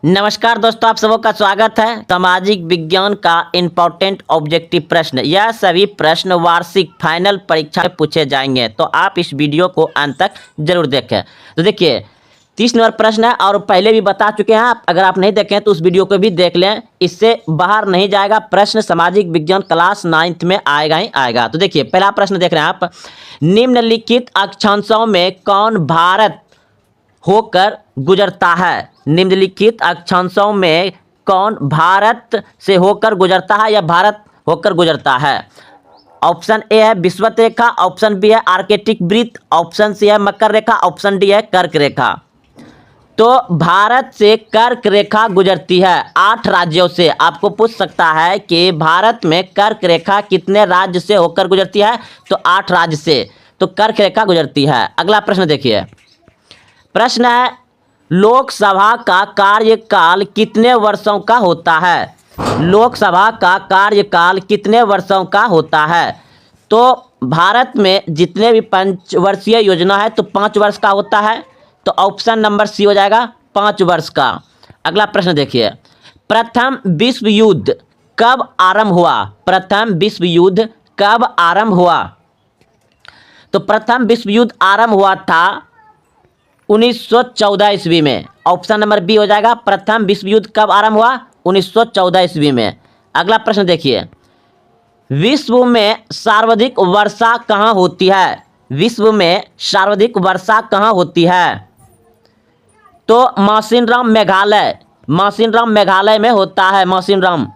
नमस्कार दोस्तों, आप सबों का स्वागत है। सामाजिक विज्ञान का इम्पोर्टेंट ऑब्जेक्टिव प्रश्न, यह सभी प्रश्न वार्षिक फाइनल परीक्षा में पूछे जाएंगे, तो आप इस वीडियो को अंत तक जरूर देखें। तो देखिए 30 नंबर प्रश्न है और पहले भी बता चुके हैं आप, अगर आप नहीं देखें तो उस वीडियो को भी देख लें, इससे बाहर नहीं जाएगा। प्रश्न सामाजिक विज्ञान क्लास 9th में आएगा ही आएगा। तो देखिए पहला प्रश्न देख रहे हैं आप, निम्नलिखित अक्षांशों में कौन भारत होकर गुजरता है? निम्नलिखित अक्षांशों में कौन भारत से होकर गुजरता है या भारत होकर गुजरता है? ऑप्शन ए है विषुवत रेखा, ऑप्शन बी है आर्कटिक वृत्त, ऑप्शन सी है मकर रेखा, ऑप्शन डी है कर्क रेखा। तो भारत से कर्क रेखा गुजरती है 8 राज्यों से। आपको पूछ सकता है कि भारत में कर्क रेखा कितने राज्य से होकर गुजरती है? तो 8 राज्य से, तो कर्क रेखा गुजरती है। अगला प्रश्न देखिए, प्रश्न है लोकसभा का कार्यकाल कितने वर्षों का होता है? लोकसभा का कार्यकाल कितने वर्षों का होता है? तो भारत में जितने भी पंचवर्षीय योजना है तो 5 वर्ष का होता है, तो ऑप्शन नंबर सी हो जाएगा 5 वर्ष का। अगला प्रश्न देखिए, प्रथम विश्व युद्ध कब आरंभ हुआ? प्रथम विश्व युद्ध कब आरंभ हुआ? तो प्रथम विश्व युद्ध आरंभ हुआ था 1914 ईस्वी में। ऑप्शन नंबर बी हो जाएगा, प्रथम विश्व युद्ध कब आरंभ हुआ? 1914 ईस्वी में। अगला प्रश्न देखिए, विश्व में सर्वाधिक वर्षा कहाँ होती है? विश्व में सर्वाधिक वर्षा कहाँ होती है? तो मौसिनराम मेघालय, मौसिनराम मेघालय में होता है, मौसिनराम।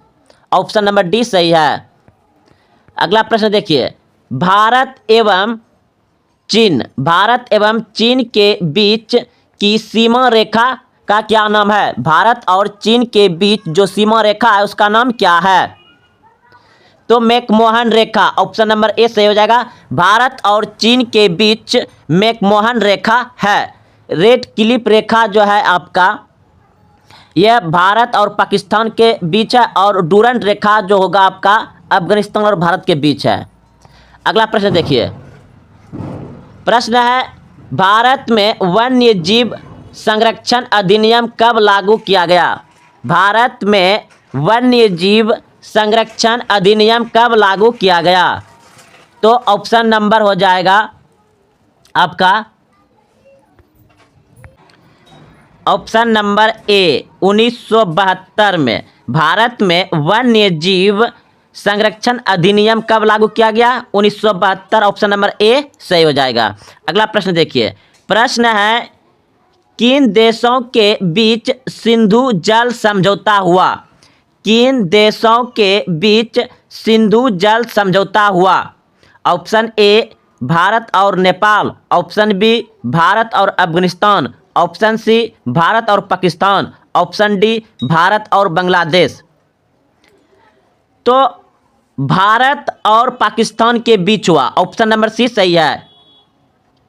ऑप्शन नंबर डी सही है। अगला प्रश्न देखिए, भारत एवं चीन, भारत एवं चीन के बीच की सीमा रेखा का क्या नाम है? भारत और चीन के बीच जो सीमा रेखा है उसका नाम क्या है? तो McMahon Rekha. Option number A सही हो जाएगा। भारत और चीन के बीच मैकमोहन रेखा है। रेड क्लिफ रेखा जो है आपका, यह भारत और पाकिस्तान के बीच है, और डूरंट रेखा जो होगा आपका अफगानिस्तान और भारत के बीच है। अगला प्रश्न देखिए, प्रश्न है भारत में वन्य जीव संरक्षण अधिनियम कब लागू किया गया? भारत में वन्य जीव संरक्षण अधिनियम कब लागू किया गया? तो ऑप्शन नंबर हो जाएगा आपका ऑप्शन नंबर ए 1972 में भारत में वन्य जीव संरक्षण अधिनियम कब लागू किया गया? 1972। ऑप्शन नंबर ए सही हो जाएगा। अगला प्रश्न देखिए, प्रश्न है किन देशों के बीच सिंधु जल समझौता हुआ? किन देशों के बीच सिंधु जल समझौता हुआ? ऑप्शन ए भारत और नेपाल, ऑप्शन बी भारत और अफगानिस्तान, ऑप्शन सी भारत और पाकिस्तान, ऑप्शन डी भारत और बांग्लादेश। तो भारत और पाकिस्तान के बीच हुआ, ऑप्शन नंबर सी सही है।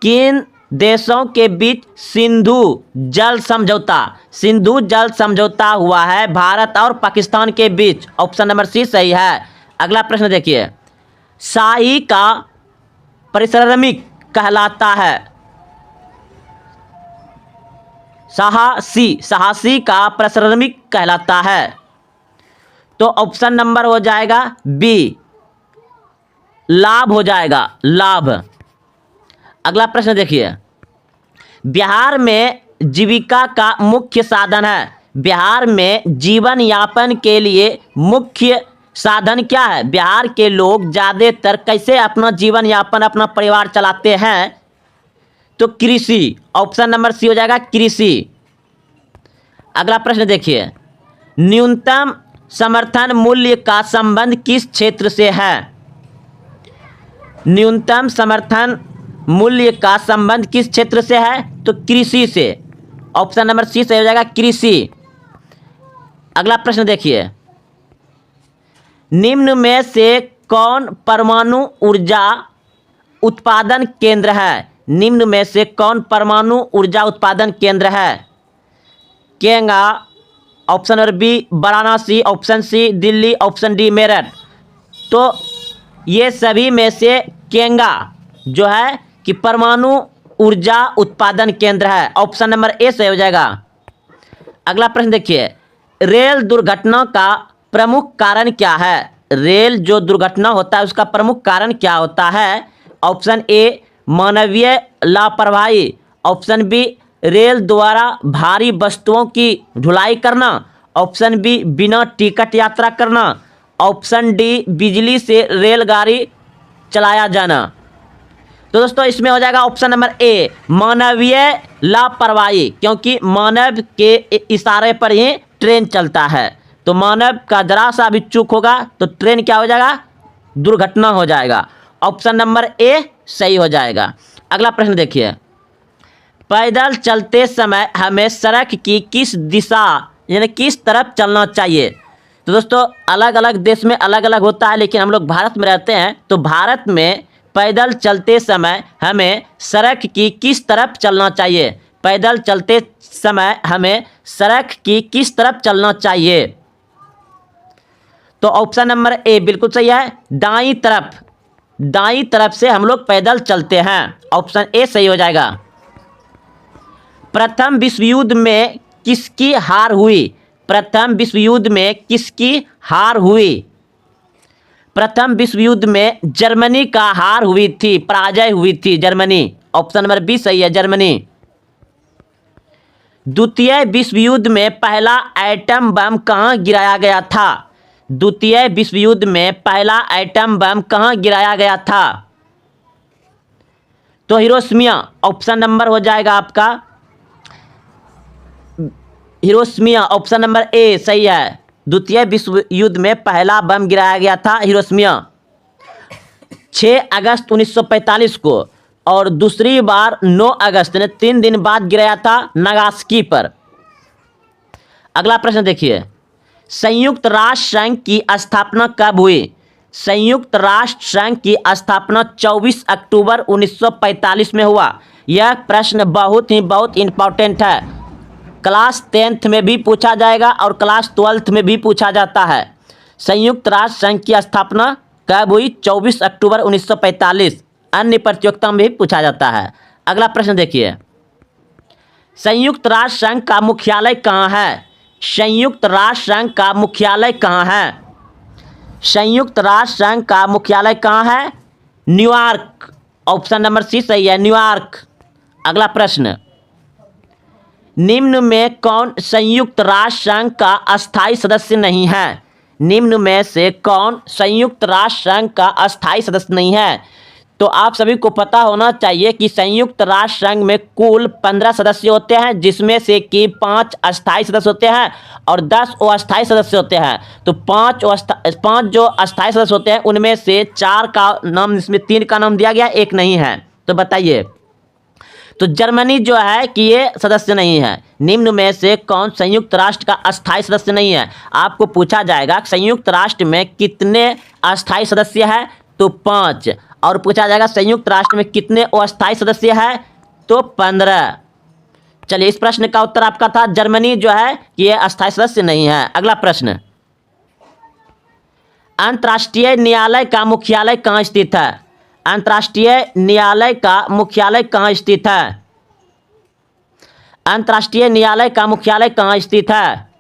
किन देशों के बीच सिंधु जल समझौता, सिंधु जल समझौता हुआ है भारत और पाकिस्तान के बीच, ऑप्शन नंबर सी सही है। अगला प्रश्न देखिए, शाही का पारिश्रमिक कहलाता है? साहसी का पारिश्रमिक कहलाता है, तो ऑप्शन नंबर हो जाएगा बी लाभ हो जाएगा, लाभ। अगला प्रश्न देखिए, बिहार में जीविका का मुख्य साधन है? बिहार में जीवन यापन के लिए मुख्य साधन क्या है? बिहार के लोग ज़्यादातर कैसे अपना जीवन यापन, अपना परिवार चलाते हैं? तो कृषि। ऑप्शन नंबर सी हो जाएगा, कृषि। अगला प्रश्न देखिए, न्यूनतम समर्थन मूल्य का संबंध किस क्षेत्र से है? न्यूनतम समर्थन मूल्य का संबंध किस क्षेत्र से है? तो कृषि से। ऑप्शन नंबर सी सही हो जाएगा, कृषि। अगला प्रश्न देखिए, निम्न में से कौन परमाणु ऊर्जा उत्पादन केंद्र है? निम्न में से कौन परमाणु ऊर्जा उत्पादन केंद्र है? केंगा, option number B Varanasi, option C Delhi, option D Meerut. तो ये सभी में से केंगा जो है कि परमाणु ऊर्जा उत्पादन केंद्र है, ऑप्शन नंबर ए सही हो जाएगा। अगला प्रश्न देखिए, रेल दुर्घटना का प्रमुख कारण क्या है? रेल जो दुर्घटना होता है उसका प्रमुख कारण क्या होता है? ऑप्शन ए मानवीय लापरवाही, ऑप्शन बी रेल द्वारा भारी वस्तुओं की ढुलाई करना, ऑप्शन बी बिना टिकट यात्रा करना, ऑप्शन डी बिजली से रेलगाड़ी चलाया जाना। तो दोस्तों इसमें हो जाएगा ऑप्शन नंबर ए मानवीय लापरवाही, क्योंकि मानव के इशारे पर ही ट्रेन चलता है। तो मानव का जरा सा भी चूक होगा तो ट्रेन क्या हो जाएगा? दुर्घटना हो जाएगा। ऑप्शन नंबर ए सही हो जाएगा। अगला प्रश्न देखिए, पैदल चलते समय हमें सड़क की किस दिशा यानी किस तरफ चलना चाहिए? तो दोस्तों अलग अलग देश में अलग अलग होता है, लेकिन हम लोग भारत में रहते हैं तो भारत में पैदल चलते समय हमें सड़क की किस तरफ चलना चाहिए? पैदल चलते समय हमें सड़क की किस तरफ चलना चाहिए? तो ऑप्शन नंबर ए बिल्कुल सही है, दाईं तरफ। दाईं तरफ से हम लोग पैदल चलते हैं। ऑप्शन ए सही हो जाएगा। प्रथम विश्व युद्ध में किसकी हार हुई? प्रथम विश्व युद्ध में किसकी हार हुई? प्रथम विश्व युद्ध में जर्मनी का हार हुई थी, पराजय हुई थी जर्मनी। ऑप्शन नंबर बी सही है, जर्मनी। द्वितीय विश्व युद्ध में पहला एटम बम कहाँ गिराया गया था? द्वितीय विश्व युद्ध में पहला एटम बम कहाँ गिराया गया था? तो हिरोशिमा। ऑप्शन नंबर हो जाएगा आपका हिरोशिमा। ऑप्शन नंबर ए सही है। द्वितीय विश्व युद्ध में पहला बम गिराया गया था हिरोशिमा 6 अगस्त 1945 को, और दूसरी बार 9 अगस्त ने 3 दिन बाद गिराया था नागासाकी पर। अगला प्रश्न देखिए, संयुक्त राष्ट्र संघ की स्थापना कब हुई? संयुक्त राष्ट्र संघ की स्थापना 24 अक्टूबर 1945 में हुआ। यह प्रश्न बहुत इंपॉर्टेंट है। क्लास 10th में भी पूछा जाएगा और क्लास 12th में भी पूछा जाता है। संयुक्त राष्ट्र संघ की स्थापना कब हुई? 24 अक्टूबर 1945। अन्य प्रतियोगिता में भी पूछा जाता है। अगला प्रश्न देखिए, संयुक्त राष्ट्र संघ का मुख्यालय कहाँ है? संयुक्त राष्ट्र संघ का मुख्यालय कहाँ है? संयुक्त राष्ट्र संघ का मुख्यालय कहाँ है? न्यूयॉर्क। ऑप्शन नंबर सी सही है, न्यूयॉर्क। अगला प्रश्न, निम्न में कौन संयुक्त राष्ट्र संघ का अस्थायी सदस्य नहीं है? निम्न में से कौन संयुक्त राष्ट्र संघ का अस्थायी सदस्य नहीं है? तो आप सभी को पता होना चाहिए कि संयुक्त राष्ट्र संघ में कुल 15 सदस्य होते हैं, जिसमें से कि 5 अस्थायी सदस्य होते हैं और 10 अस्थायी सदस्य होते हैं। तो 5 जो अस्थायी सदस्य होते हैं उनमें से 4 का नाम, इसमें 3 का नाम दिया गया, 1 नहीं है। तो बताइए, तो जर्मनी जो है कि ये सदस्य नहीं है। निम्न में से कौन संयुक्त राष्ट्र का अस्थायी सदस्य नहीं है? आपको पूछा जाएगा संयुक्त राष्ट्र में कितने अस्थायी सदस्य है? तो 5। और पूछा जाएगा संयुक्त राष्ट्र में कितने अस्थायी सदस्य है? तो 15। चलिए, इस प्रश्न का उत्तर आपका था जर्मनी जो है कि ये अस्थायी सदस्य नहीं है। अगला प्रश्न, अंतर्राष्ट्रीय न्यायालय का मुख्यालय कहाँ स्थित है? अंतर्राष्ट्रीय न्यायालय का मुख्यालय कहाँ स्थित है? अंतर्राष्ट्रीय न्यायालय का मुख्यालय कहाँ स्थित है?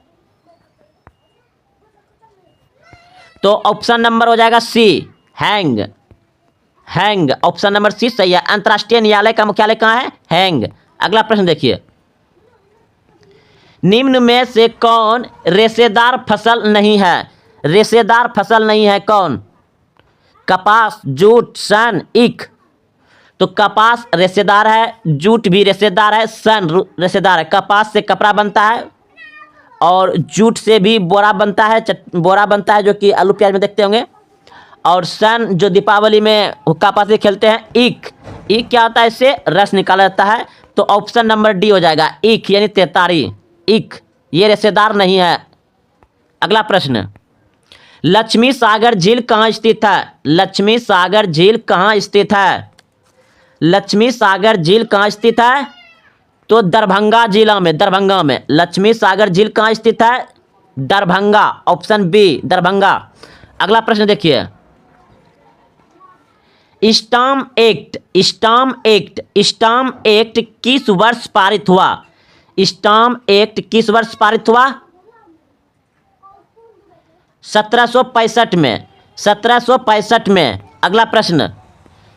तो ऑप्शन नंबर हो जाएगा सी, हैंग। हैंग। ऑप्शन नंबर सी सही है। अंतर्राष्ट्रीय न्यायालय का मुख्यालय कहाँ है? हैंग। अगला प्रश्न देखिए, निम्न में से कौन रेशेदार फसल नहीं है? रेशेदार फसल नहीं है कौन? कपास, जूट, सन, ईख। तो कपास रेशेदार है, जूट भी रेशेदार है, सन रेशेदार है। कपास से कपड़ा बनता है और जूट से भी बोरा बनता है, बोरा बनता है जो कि आलू प्याज में देखते होंगे। और सन जो दीपावली में हुक्का पाती खेलते हैं। ईख, ईख क्या होता है? इससे रस निकाला जाता है। तो ऑप्शन नंबर डी हो जाएगा, ईख यानी तेतारी। ईख ये रेशेदार नहीं है। अगला प्रश्न, लक्ष्मी सागर झील कहाँ स्थित है? लक्ष्मी सागर झील कहाँ स्थित है? लक्ष्मी सागर झील कहाँ स्थित है? तो दरभंगा जिला में, दरभंगा में। लक्ष्मी सागर झील कहाँ स्थित है? दरभंगा। Option B, Darbhanga. अगला प्रश्न देखिए, स्टाम्प एक्ट किस वर्ष पारित हुआ? स्टाम्प एक्ट किस वर्ष पारित हुआ? 1765 में, 1765 में। अगला प्रश्न,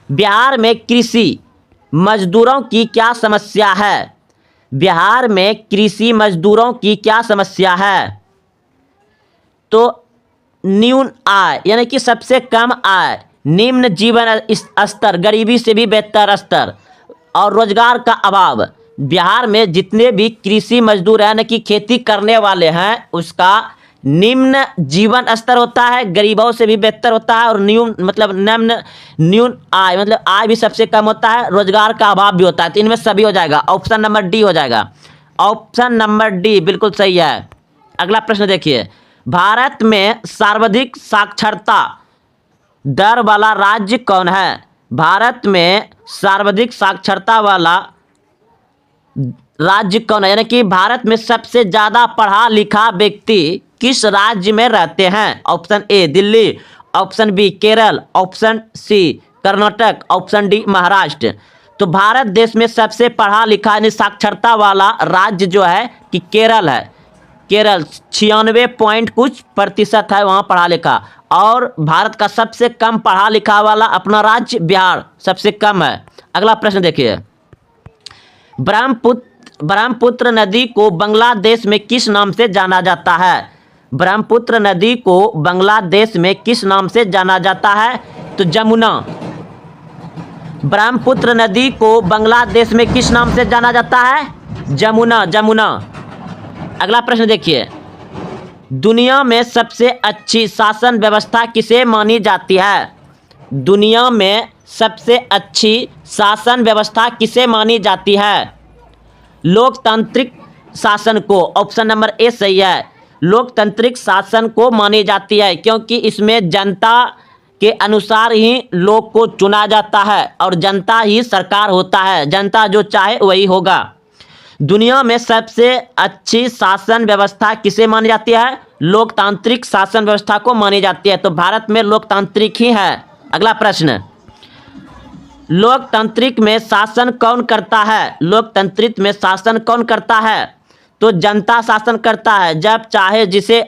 बिहार में कृषि मजदूरों की क्या समस्या है? बिहार में कृषि मजदूरों की क्या समस्या है? तो न्यून आय यानी कि सबसे कम आय, निम्न जीवन स्तर, गरीबी से भी बेहतर स्तर और रोजगार का अभाव। बिहार में जितने भी कृषि मजदूर हैं, यानी कि खेती करने वाले हैं, उसका निम्न जीवन स्तर होता है, गरीबों से भी बेहतर होता है, और न्यून आय मतलब आय भी सबसे कम होता है, रोजगार का अभाव भी होता है। तो इनमें सभी हो जाएगा, ऑप्शन नंबर डी हो जाएगा। ऑप्शन नंबर डी बिल्कुल सही है। अगला प्रश्न देखिए, भारत में सर्वाधिक साक्षरता दर वाला राज्य कौन है? भारत में सर्वाधिक साक्षरता वाला राज्य कौन है, यानी कि भारत में सबसे ज्यादा पढ़ा लिखा व्यक्ति किस राज्य में रहते हैं? Option A Delhi, option B Kerala, option C Karnataka, option D Maharashtra. तो भारत देश में सबसे पढ़ा लिखा यानी साक्षरता वाला राज्य जो है कि केरल है। केरल 96 पॉइंट कुछ प्रतिशत है वहाँ पढ़ा लिखा। और भारत का सबसे कम पढ़ा लिखा वाला अपना राज्य बिहार सबसे कम है। अगला प्रश्न देखिए, ब्रह्मपुत्र नदी को बांग्लादेश में किस नाम से जाना जाता है? ब्रह्मपुत्र नदी को बांग्लादेश में किस नाम से जाना जाता है? तो जमुना। ब्रह्मपुत्र नदी को बांग्लादेश में किस नाम से जाना जाता है? जमुना, जमुना। अगला प्रश्न देखिए, दुनिया में सबसे अच्छी शासन व्यवस्था किसे मानी जाती है? दुनिया में सबसे अच्छी शासन व्यवस्था किसे मानी जाती है? लोकतांत्रिक शासन को। ऑप्शन नंबर ए सही है, लोकतांत्रिक शासन को मानी जाती है, क्योंकि इसमें जनता के अनुसार ही लोग को चुना जाता है और जनता ही सरकार होता है, जनता जो चाहे वही होगा। दुनिया में सबसे अच्छी शासन व्यवस्था किसे मानी जाती है? लोकतांत्रिक शासन व्यवस्था को मानी जाती है। तो भारत में लोकतांत्रिक ही है। अगला प्रश्न, लोकतांत्रिक में शासन कौन करता है? लोकतांत्रिक में शासन कौन करता है? तो जनता शासन करता है। जब चाहे जिसे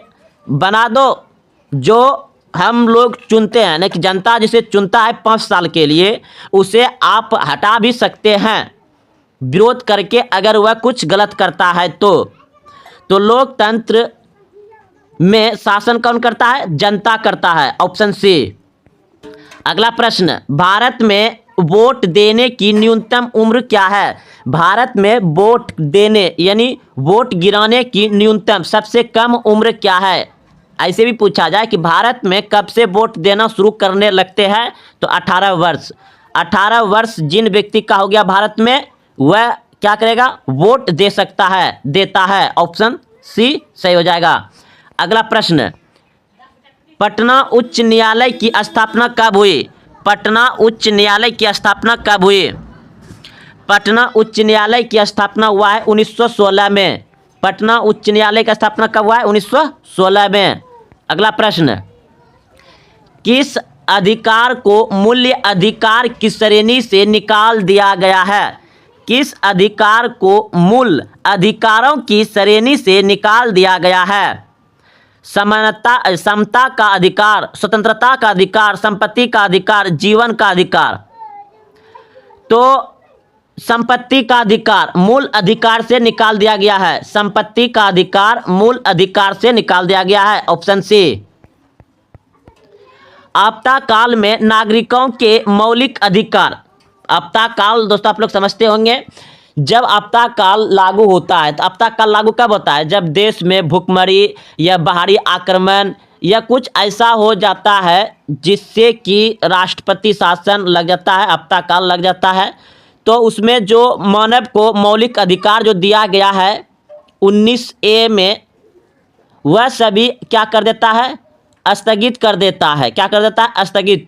बना दो, जो हम लोग चुनते हैं ना, कि जनता जिसे चुनता है 5 साल के लिए, उसे आप हटा भी सकते हैं विरोध करके, अगर वह कुछ गलत करता है तो लोकतंत्र में शासन कौन करता है? जनता करता है। Option C. अगला प्रश्न, भारत में वोट देने की न्यूनतम उम्र क्या है? भारत में वोट देने यानी वोट गिराने की न्यूनतम सबसे कम उम्र क्या है? ऐसे भी पूछा जाए कि भारत में कब से वोट देना शुरू करने लगते हैं? तो 18 वर्ष। 18 वर्ष जिन व्यक्ति का हो गया भारत में, वह क्या करेगा? वोट दे सकता है, देता है। ऑप्शन सी सही हो जाएगा। अगला प्रश्न, पटना उच्च न्यायालय की स्थापना कब हुई? पटना उच्च न्यायालय की स्थापना कब हुई? पटना उच्च न्यायालय की स्थापना हुआ है 1916 में। पटना उच्च न्यायालय का स्थापना कब हुआ है? 1916 में। अगला प्रश्न, किस अधिकार को मूल्य अधिकार की श्रेणी से निकाल दिया गया है? किस अधिकार को मूल अधिकारों की श्रेणी से निकाल दिया गया है? समानता, समता का अधिकार, स्वतंत्रता का अधिकार, संपत्ति का अधिकार, जीवन का अधिकार। तो संपत्ति का अधिकार मूल अधिकार से निकाल दिया गया है। संपत्ति का अधिकार मूल अधिकार से निकाल दिया गया है। Option C. आपातकाल में नागरिकों के मौलिक अधिकार। आपातकाल दोस्तों आप लोग समझते होंगे, जब आपातकाल लागू होता है, तो आपातकाल लागू कब होता है? जब देश में भूखमरी या बाहरी आक्रमण या कुछ ऐसा हो जाता है जिससे कि राष्ट्रपति शासन लग जाता है, आपातकाल लग जाता है। तो उसमें जो मानव को मौलिक अधिकार जो दिया गया है 19A में, वह सभी क्या कर देता है? स्थगित कर देता है। क्या कर देता है? स्थगित।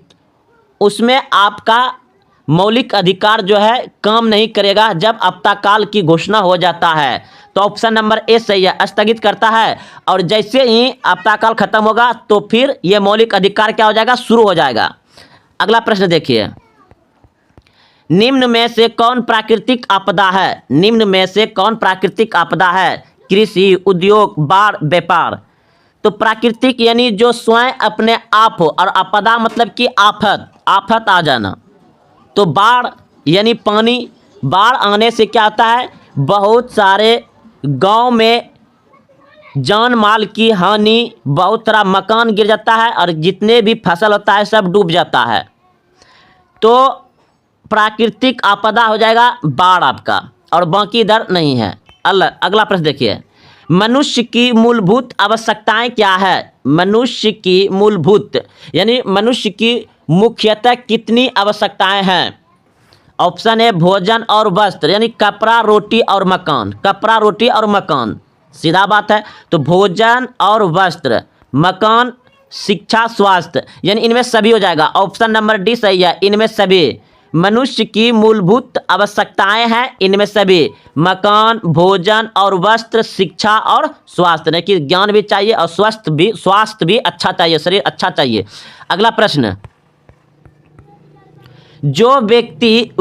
उसमें आपका मौलिक अधिकार जो है काम नहीं करेगा जब आपातकाल की घोषणा हो जाता है। तो ऑप्शन नंबर ए सही है, स्थगित करता है। और जैसे ही आपातकाल खत्म होगा तो फिर ये मौलिक अधिकार क्या हो जाएगा? शुरू हो जाएगा। अगला प्रश्न देखिए, निम्न में से कौन प्राकृतिक आपदा है? निम्न में से कौन प्राकृतिक आपदा है? कृषि, उद्योग, बाढ़, व्यापार। तो प्राकृतिक यानी जो स्वयं अपने आप हो, और आपदा मतलब कि आफत, आफत आ जाना। तो बाढ़ यानी पानी, बाढ़ आने से क्या होता है, बहुत सारे गांव में जान माल की हानि, बहुत सारा मकान गिर जाता है और जितने भी फसल होता है सब डूब जाता है। तो प्राकृतिक आपदा हो जाएगा बाढ़ आपका, और बाकी इधर नहीं है। अगला प्रश्न देखिए, मनुष्य की मूलभूत आवश्यकताएं क्या है? मनुष्य की मूलभूत यानी मनुष्य की मुख्यतः कितनी आवश्यकताएं हैं? ऑप्शन ए भोजन और वस्त्र, यानी कपड़ा, रोटी और मकान। कपड़ा, रोटी और मकान, सीधा बात है। तो भोजन और वस्त्र, मकान, शिक्षा, स्वास्थ्य, यानी इनमें सभी हो जाएगा। ऑप्शन नंबर डी सही है, इनमें सभी। मनुष्य की मूलभूत आवश्यकताएं हैं, इनमें सभी, मकान, भोजन और वस्त्र, शिक्षा और स्वास्थ्य। यानी कि ज्ञान भी चाहिए और स्वास्थ्य भी अच्छा चाहिए, शरीर अच्छा चाहिए। अगला प्रश्न, जो व्यक्ति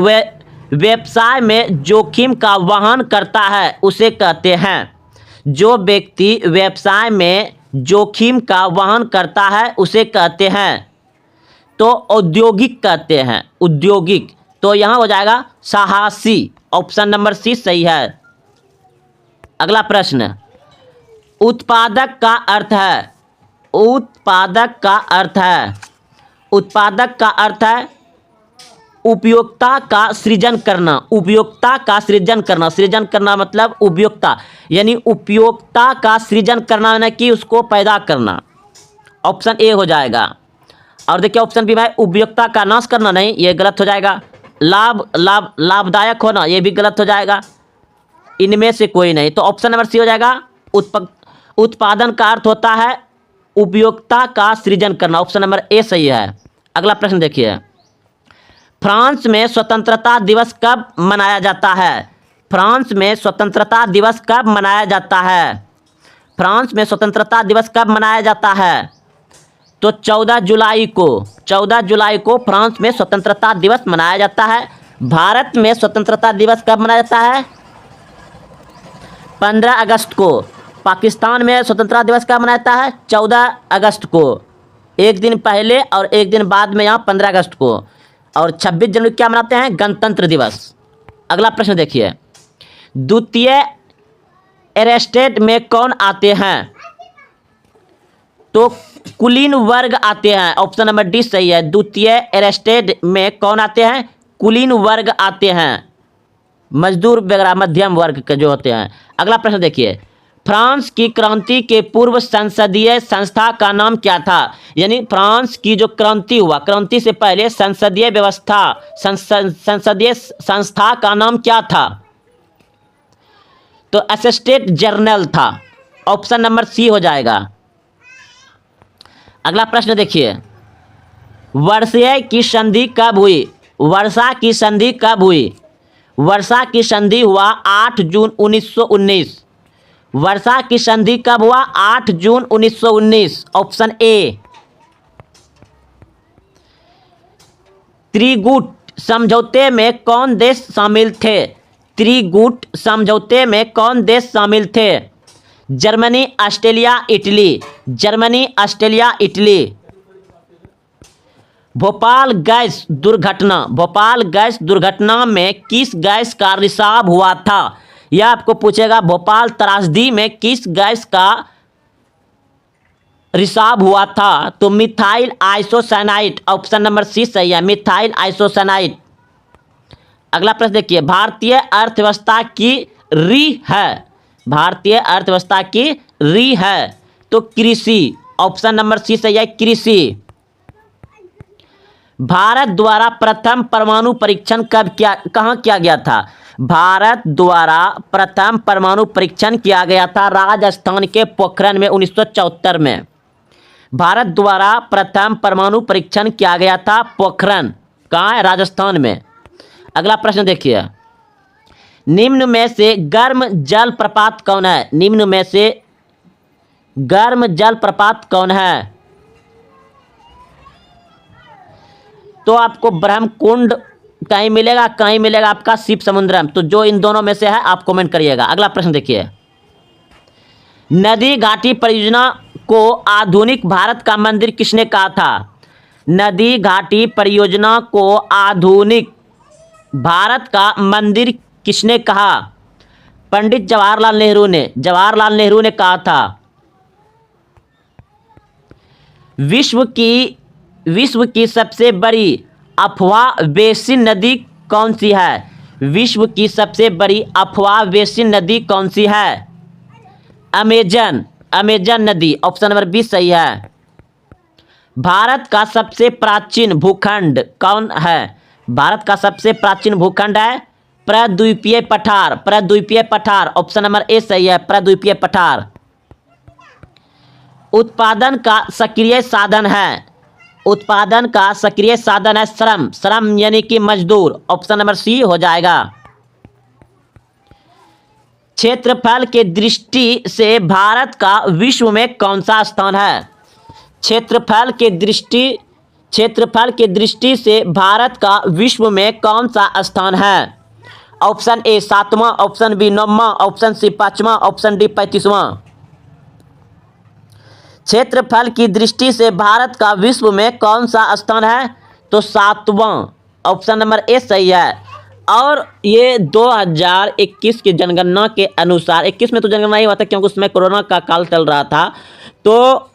व्यवसाय में जोखिम का वहन करता है उसे कहते हैं। जो व्यक्ति व्यवसाय में जोखिम का वहन करता है उसे कहते हैं, तो औद्योगिक कहते हैं, औद्योगिक। तो यहां हो जाएगा साहसी। ऑप्शन नंबर सी सही है। अगला प्रश्न, उत्पादक का अर्थ है, उत्पादक का अर्थ है, उत्पादक का अर्थ है उपयोक्ता का सृजन करना। उपयोक्ता का सृजन करना, सृजन करना मतलब उपयोक्ता, यानी उपयोक्ता का सृजन करना यानी कि उसको पैदा करना। ऑप्शन ए हो जाएगा। और देखिए ऑप्शन बी में उपयोक्ता का नाश करना, नहीं, ये गलत हो जाएगा। लाभदायक होना, ये भी गलत हो जाएगा। इनमें से कोई नहीं, तो ऑप्शन नंबर सी हो जाएगा। उत्पादन का अर्थ होता है उपयोक्ता का सृजन करना। ऑप्शन नंबर ए सही है। अगला प्रश्न देखिए, फ्रांस में स्वतंत्रता दिवस कब मनाया जाता है? फ्रांस में स्वतंत्रता दिवस कब मनाया जाता है? फ्रांस में स्वतंत्रता दिवस कब मनाया जाता है? तो 14 जुलाई को, 14 जुलाई को फ्रांस में स्वतंत्रता दिवस मनाया जाता है। भारत में स्वतंत्रता दिवस कब मनाया जाता है? 15 अगस्त को। पाकिस्तान में स्वतंत्रता दिवस कब मनाया जाता है? 14 अगस्त को, एक दिन पहले और एक दिन बाद में यहाँ 15 अगस्त को। और 26 जनवरी क्या मनाते हैं? गणतंत्र दिवस। अगला प्रश्न देखिए, द्वितीय एरेस्टेड में कौन आते हैं? तो कुलीन वर्ग आते हैं। ऑप्शन नंबर डी सही है। द्वितीय एरेस्टेड में कौन आते हैं? कुलीन वर्ग आते हैं, मजदूर वगैरह, मध्यम वर्ग के जो होते हैं। अगला प्रश्न देखिए, फ्रांस की क्रांति के पूर्व संसदीय संस्था का नाम क्या था? यानी फ्रांस की जो क्रांति हुआ, क्रांति से पहले संसदीय व्यवस्था, संसदीय संस्था का नाम क्या था? तो असिस्टेंट जनरल था। ऑप्शन नंबर सी हो जाएगा। अगला प्रश्न देखिए, वर्षा की संधि कब हुई? वर्षा की संधि कब हुई? वर्षा की संधि हुआ 8 जून 1919। वर्षा की संधि कब हुआ? 8 जून 1919। Option A. त्रिगुट समझौते में कौन देश शामिल थे? त्रिगुट समझौते में कौन देश शामिल थे? Germany, Australia, Italy. Germany, Australia, Italy. Bhopal gas दुर्घटना, भोपाल गैस दुर्घटना में किस गैस का रिसाव हुआ था? यह आपको पूछेगा, भोपाल त्रासदी में किस गैस का रिसाव हुआ था? तो methyl isocyanide. Option number C सही है, मिथाइल आइसोसाइनाइड। अगला प्रश्न देखिए, भारतीय अर्थव्यवस्था की रीढ़ है, भारतीय अर्थव्यवस्था की रीढ़ है, तो कृषि। ऑप्शन नंबर सी सही है, कृषि। भारत द्वारा प्रथम परमाणु परीक्षण कहाँ किया गया था? भारत द्वारा प्रथम परमाणु परीक्षण किया गया था राजस्थान के पोखरण में 1974 में। भारत द्वारा प्रथम परमाणु परीक्षण किया गया था पोखरण, कहाँ है? राजस्थान में। अगला प्रश्न देखिए, निम्न में से गर्म जल प्रपात कौन है? निम्न में से गर्म जल प्रपात कौन है? तो आपको ब्रह्मकुंड कहीं मिलेगा, कहीं मिलेगा आपका शिव समुद्रम। तो जो इन दोनों में से है आप कमेंट करिएगा। अगला प्रश्न देखिए, नदी घाटी परियोजना को आधुनिक भारत का मंदिर किसने कहा था? नदी घाटी परियोजना को आधुनिक भारत का मंदिर किसने कहा? पंडित जवाहरलाल नेहरू ने कहा था। विश्व की सबसे बड़ी अफवाह बेसिन नदी कौन सी है? विश्व की सबसे बड़ी अफवाह बेसिन नदी कौन सी है? अमेजन नदी, ऑप्शन नंबर 20 सही है। भारत का सबसे प्राचीन भूखंड कौन है? भारत का सबसे प्राचीन भूखंड है प्रद्वीपीय पठार, ऑप्शन नंबर ए सही है, प्रद्वीपीय पठार। उत्पादन का सक्रिय साधन है श्रम यानी कि मजदूर, ऑप्शन नंबर सी हो जाएगा। क्षेत्रफल के दृष्टि से भारत का विश्व में कौन सा स्थान है? क्षेत्रफल के दृष्टि से भारत का विश्व में कौन सा स्थान है? ऑप्शन ए 7वां, ऑप्शन बी 9वां, ऑप्शन सी 5वां, ऑप्शन डी 35वां। क्षेत्रफल की दृष्टि से भारत का विश्व में कौन सा स्थान है? तो 7वां, ऑप्शन नंबर ए सही है। और ये 2021 की जनगणना के अनुसार, 21 में तो जनगणना ही हुआ था क्योंकि उसमें कोरोना का काल चल रहा था, तो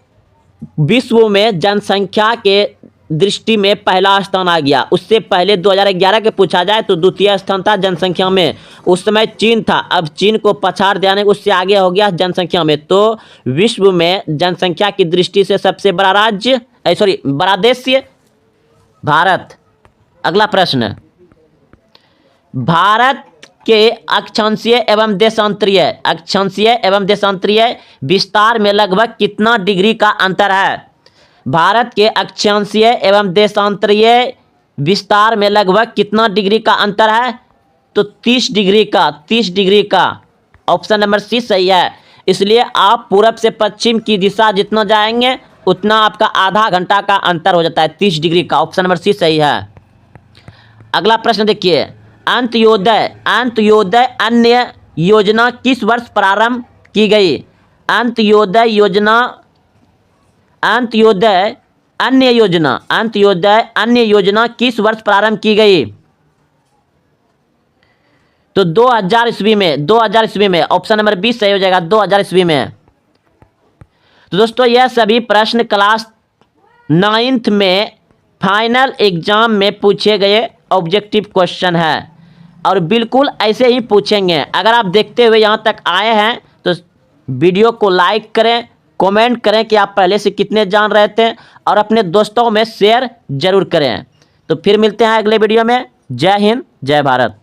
विश्व में जनसंख्या के दृष्टि में पहला स्थान आ गया। उससे पहले 2011 के पूछा जाए तो द्वितीय स्थान था जनसंख्या में, उस समय चीन था। अब चीन को पछाड़ दिया, उससे आगे हो गया जनसंख्या में। तो विश्व में जनसंख्या की दृष्टि से सबसे बड़ा बड़ा देश भारत। अगला प्रश्न, भारत के अक्षांशीय एवं देशांतरीय विस्तार में लगभग कितना डिग्री का अंतर है? भारत के अक्षांशीय एवं देशांतरीय विस्तार में लगभग कितना डिग्री का अंतर है? तो 30 डिग्री का, ऑप्शन नंबर सी सही है। इसलिए आप पूरब से पश्चिम की दिशा जितना जाएंगे उतना आपका आधा घंटा का अंतर हो जाता है, 30 डिग्री का, ऑप्शन नंबर सी सही है। अगला प्रश्न देखिए, अंत्योदय अन्य योजना किस वर्ष प्रारंभ की गई? अंत्योदय अन्य योजना किस वर्ष प्रारंभ की गई? तो 2000 ईस्वी में, ऑप्शन नंबर 20 सही हो जाएगा, 2000 ईस्वी में। तो दोस्तों यह सभी प्रश्न क्लास 9th में फाइनल एग्जाम में पूछे गए ऑब्जेक्टिव क्वेश्चन है और बिल्कुल ऐसे ही पूछेंगे। अगर आप देखते हुए यहाँ तक आए हैं तो वीडियो को लाइक करें, कमेंट करें कि आप पहले से कितने जान रहे थे और अपने दोस्तों में शेयर जरूर करें। तो फिर मिलते हैं अगले वीडियो में। जय हिंद, जय भारत।